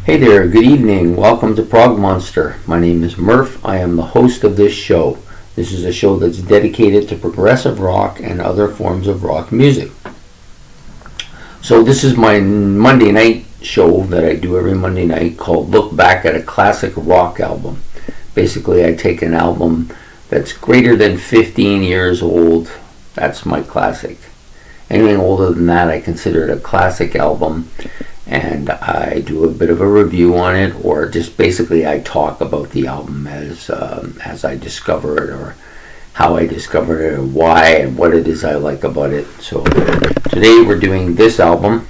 Hey there, good evening. Welcome to Prog Monster. My name is Murph. I am the host of this show. This is a show that's dedicated to progressive rock and other forms of rock music. So this is my Monday night show that I do every Monday night called Look Back at a Classic Rock Album. Basically, I take an album that's greater than 15 years old. That's my classic. Anything older than that, I consider it a classic album. And I do a bit of a review on it, or just basically I talk about the album as I discover it, or how I discovered it, or why, and what it is I like about it. So today we're doing this album,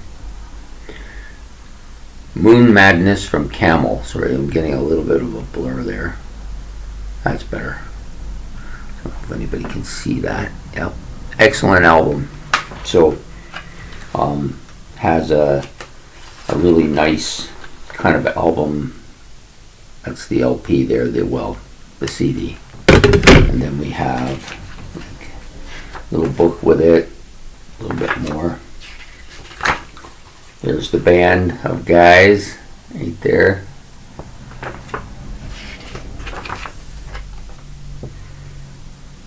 Moon Madness from Camel. Sorry, I'm getting a little bit of a blur there. That's better. I don't know if anybody can see that. Yep, excellent album. So has a really nice kind of album. That's the LP there, the CD. And then we have a little book with it, a little bit more. There's the band of guys right there.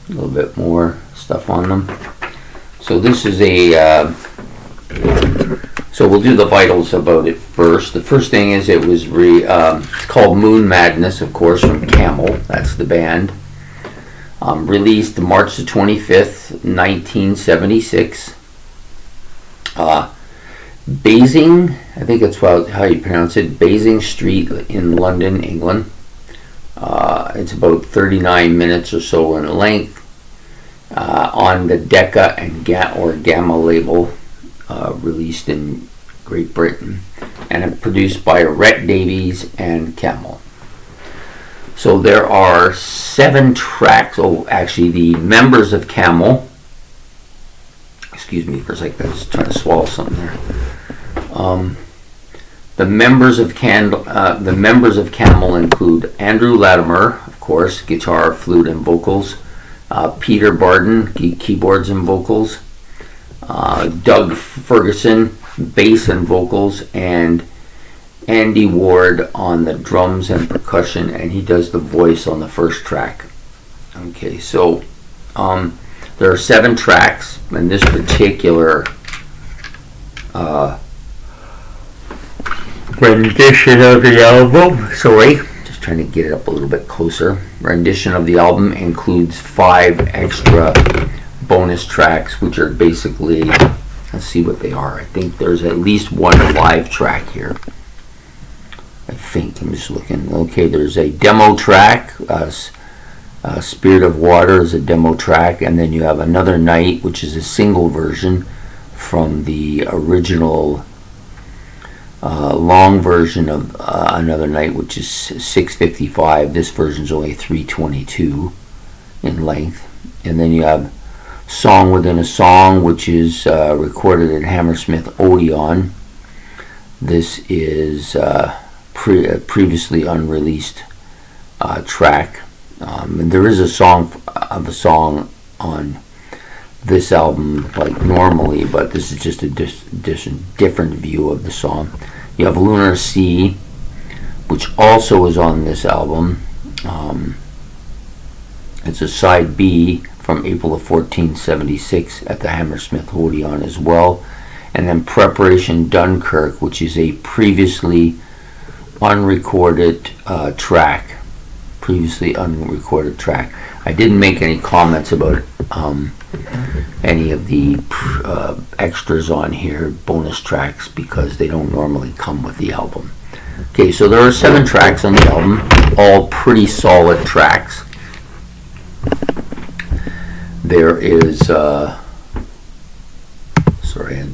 A little bit more stuff on them. So this is so we'll do the vitals about it first. The first thing is it was it's called Moon Madness, of course, from Camel. That's the band. Released March the 25th, 1976. Basing, I think that's how you pronounce it, Basing Street in London, England. It's about 39 minutes or so in length. On the Decca and Gamma label. Released in Great Britain, and produced by Rhett Davies and Camel. So there are 7 tracks. Oh, actually, the members of Camel. Excuse me for a second. I was trying to swallow something there. The members of Camel include Andrew Latimer, of course, guitar, flute, and vocals. Peter Barden, keyboards and vocals. Doug Ferguson, bass and vocals, and Andy Ward on the drums and percussion, and he does the voice on the first track. Okay, so there are 7 tracks in this particular rendition of the album. Sorry, just trying to get it up a little bit closer. Rendition of the album includes 5 extra bonus tracks, which are basically, let's see what they are. I think there's at least 1 live track here. I think, I'm just looking. Okay, there's a demo track. Spirit of Water is a demo track, and then you have Another Night, which is a single version from the original long version of Another Night, which is 6:55. This version's only 3:22 in length. And then you have Song Within a Song, which is recorded at Hammersmith Odeon. This is previously unreleased track. And there is a song on this album, like normally, but this is just a different view of the song. You have Lunar Sea, which also is on this album. It's a side B from April of 1476 at the Hammersmith Odeon as well. And then Preparation Dunkirk, which is a previously unrecorded track. I didn't make any comments about any of the extras on here, bonus tracks, because they don't normally come with the album. Okay, so there are 7 tracks on the album, all pretty solid tracks. There is, sorry, I'm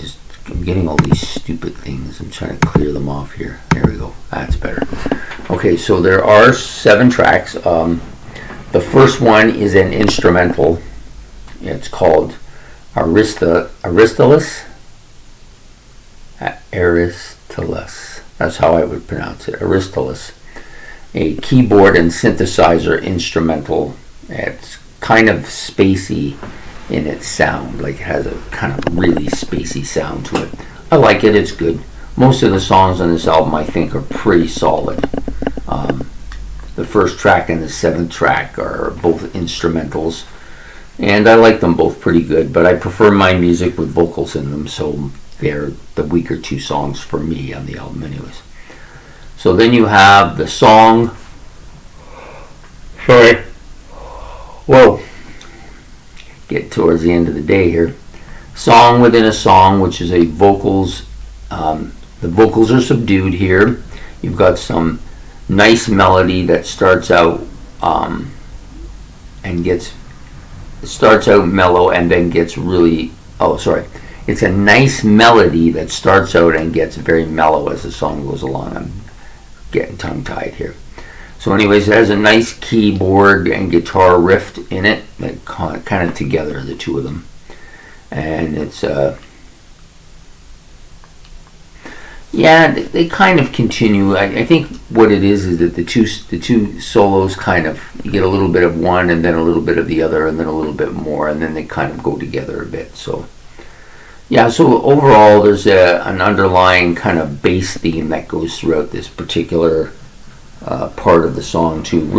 getting all these stupid things. I'm trying to clear them off here. There we go. That's better. Okay, so there are 7 tracks. The first one is an instrumental. It's called Aristillus. That's how I would pronounce it. Aristillus. A keyboard and synthesizer instrumental. It's kind of spacey in its sound, like it has a kind of really spacey sound to it. I like it, it's good. most of the songs on this album I think are pretty solid. The first track and the seventh track are both instrumentals, and I like them both pretty good, but I prefer my music with vocals in them, so they're the weaker two songs for me on the album anyways. So then you have the song, get towards the end of the day here, Song Within a Song, which is a vocals, the vocals are subdued here. You've got some nice melody that starts out mellow and then gets really, it's a nice melody that starts out and gets very mellow as the song goes along. I'm getting tongue-tied here. So anyways, it has a nice keyboard and guitar riff in it, that kind of together, the two of them. And it's they kind of continue. I think what it is that the two solos kind of, you get a little bit of one and then a little bit of the other and then a little bit more, and then they kind of go together a bit. So so overall there's an underlying kind of bass theme that goes throughout this particular part of the song too.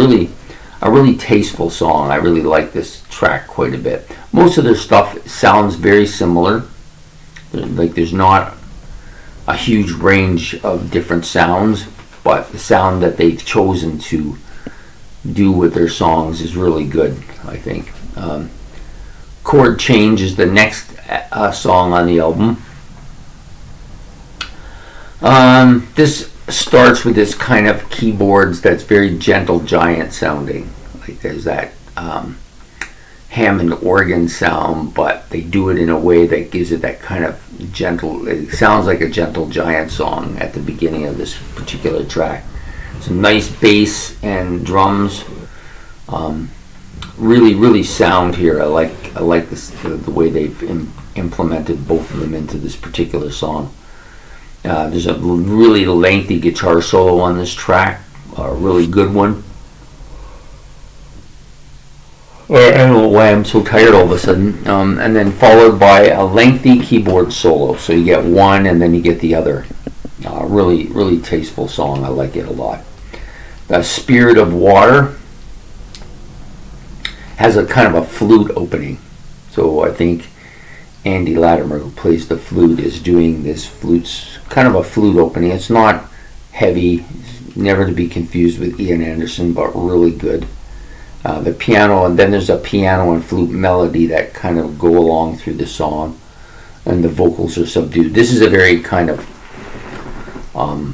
A really tasteful song. I really like this track quite a bit. Most of their stuff sounds very similar. Like there's not a huge range of different sounds, but the sound that they've chosen to do with their songs is really good, I think. Chord Change is the next song on the album. This starts with this kind of keyboards that's very gentle giant sounding. Like there's that Hammond organ sound, but they do it in a way that gives it that kind of gentle, it sounds like a gentle giant song at the beginning of this particular track. Some nice bass and drums, really sound here. I like this, the way they've implemented both of them into this particular song. There's a really lengthy guitar solo on this track, a really good one. I don't know why I'm so tired all of a sudden. And then followed by a lengthy keyboard solo. So you get one and then you get the other. Really tasteful song. I like it a lot. The Spirit of Water has a kind of a flute opening. So I think Andy Latimer, who plays the flute, is doing this flute's kind of a flute opening. It's not heavy, never to be confused with Ian Anderson, but really good. The piano, and then there's a piano and flute melody that kind of go along through the song, and the vocals are subdued. This is a very kind of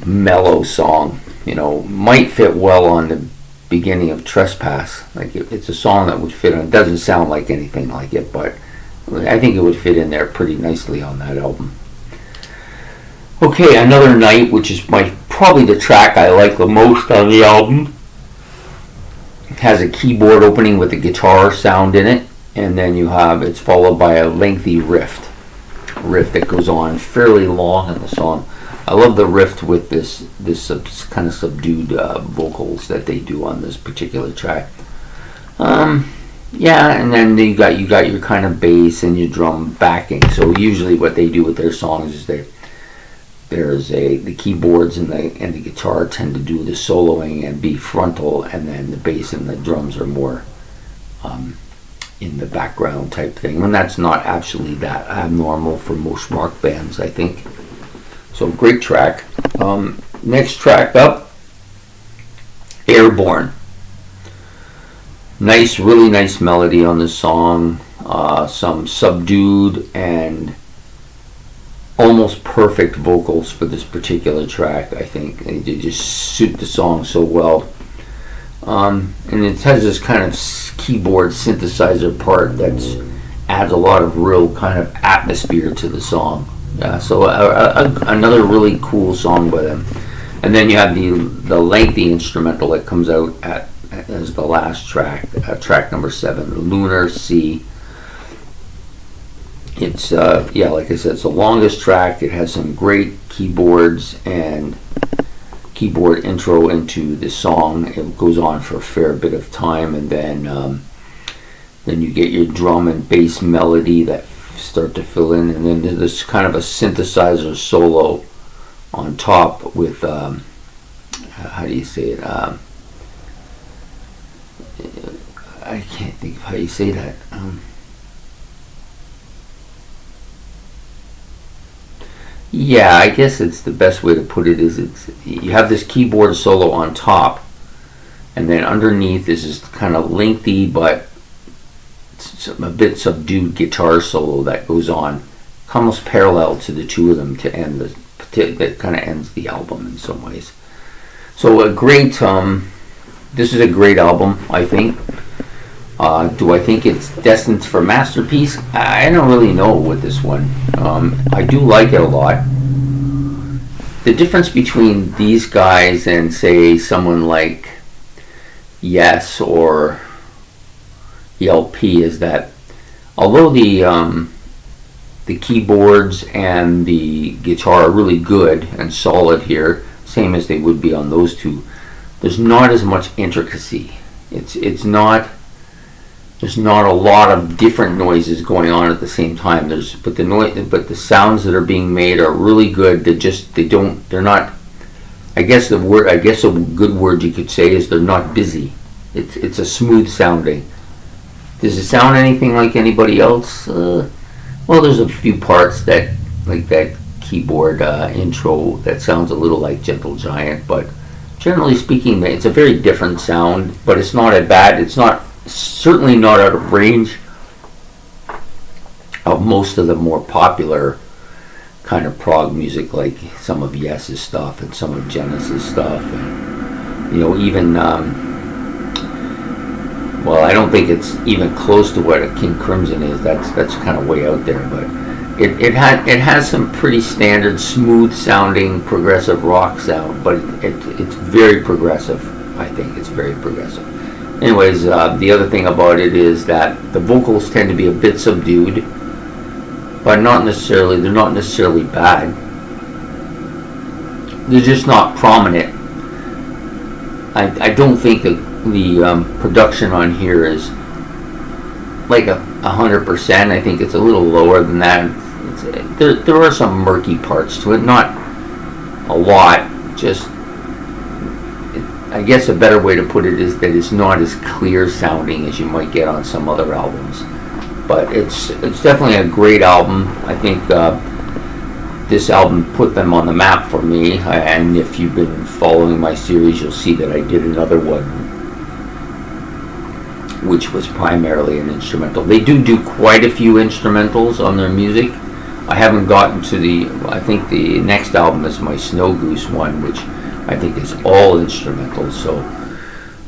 mellow song. Might fit well on the beginning of Trespass. Like it's a song that would fit on. It doesn't sound like anything like it, but I think it would fit in there pretty nicely on that album. Okay, Another Night, which is probably the track I like the most on the album. It has a keyboard opening with a guitar sound in it, and then it's followed by a lengthy riff that goes on fairly long in the song. I love the riff with this kind of subdued vocals that they do on this particular track. And then you got your kind of bass and your drum backing. So usually what they do with their songs is the keyboards and the guitar tend to do the soloing and be frontal, and then the bass and the drums are more in the background type thing. And that's not actually that abnormal for most rock bands, I think. So great track. Next track up, Airborne. Really nice melody on this song. Some subdued and almost perfect vocals for this particular track. I think they just suit the song so well. And it has this kind of keyboard synthesizer part that adds a lot of real kind of atmosphere to the song. So another really cool song by them. And then you have the lengthy instrumental that comes out as the last track, track number 7, Lunar Sea. It's like I said, it's the longest track. It has some great keyboards and keyboard intro into the song. It goes on for a fair bit of time, and then you get your drum and bass melody that start to fill in, and then there's kind of a synthesizer solo on top with how do you say it? I can't think of how you say that. Yeah, I guess it's the best way to put it is you have this keyboard solo on top, and then underneath is this kind of lengthy but a bit subdued guitar solo that goes on almost parallel to the two of them to end that kind of ends the album in some ways. So a great this is a great album, I think. Do I think it's destined for masterpiece? I don't really know with this one. I do like it a lot. The difference between these guys and say someone like Yes or ELP is that although the keyboards and the guitar are really good and solid here, same as they would be on those two, there's not as much intricacy. There's not a lot of different noises going on at the same time. But the sounds that are being made are really good. They're not. I guess a good word you could say is they're not busy. It's a smooth sounding. Does it sound anything like anybody else? Well, there's a few parts that, like that keyboard intro, that sounds a little like Gentle Giant, but generally speaking, it's a very different sound. But it's not as bad. It's not. Certainly not out of range of most of the more popular kind of prog music, like some of Yes's stuff and some of Genesis stuff, and even well, I don't think it's even close to what a King Crimson is. That's kind of way out there, but it has some pretty standard, smooth sounding progressive rock sound, but it's very progressive. I think it's very progressive. Anyways, the other thing about it is that the vocals tend to be a bit subdued, but they're not necessarily bad. They're just not prominent. I don't think that the production on here is like 100%. I think it's a little lower than that. There are some murky parts to it, not a lot, just. I guess a better way to put it is that it's not as clear sounding as you might get on some other albums. But it's definitely a great album. I think this album put them on the map for me. And if you've been following my series, you'll see that I did another one, which was primarily an instrumental. They do quite a few instrumentals on their music. I haven't gotten to I think the next album is my Snow Goose one, which I think is all instrumental. So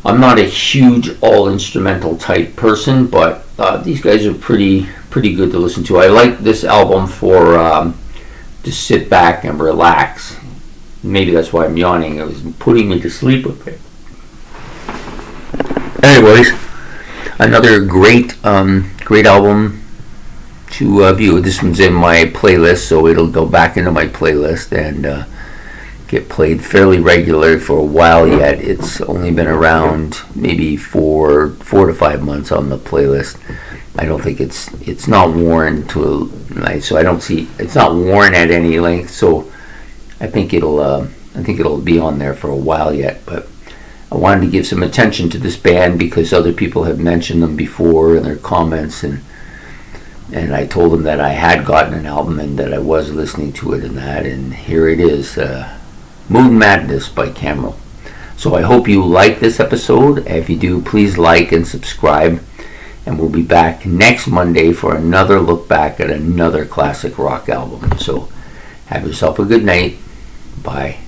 I'm not a huge all instrumental type person, but these guys are pretty good to listen to. I like this album for to sit back and relax. Maybe that's why I'm yawning. It was putting me to sleep with it. Anyways, another great album to view. This one's in my playlist, so it'll go back into my playlist and get played fairly regularly for a while yet. It's only been around maybe 4 to 5 months on the playlist. I don't think it's not worn so I don't see it's not worn at any length. So I think it'll be on there for a while yet. But I wanted to give some attention to this band because other people have mentioned them before in their comments, and I told them that I had gotten an album and that I was listening to it and here it is. Moon Madness by Camel. So I hope you like this episode. If you do, please like and subscribe. And we'll be back next Monday for another look back at another classic rock album. So have yourself a good night. Bye.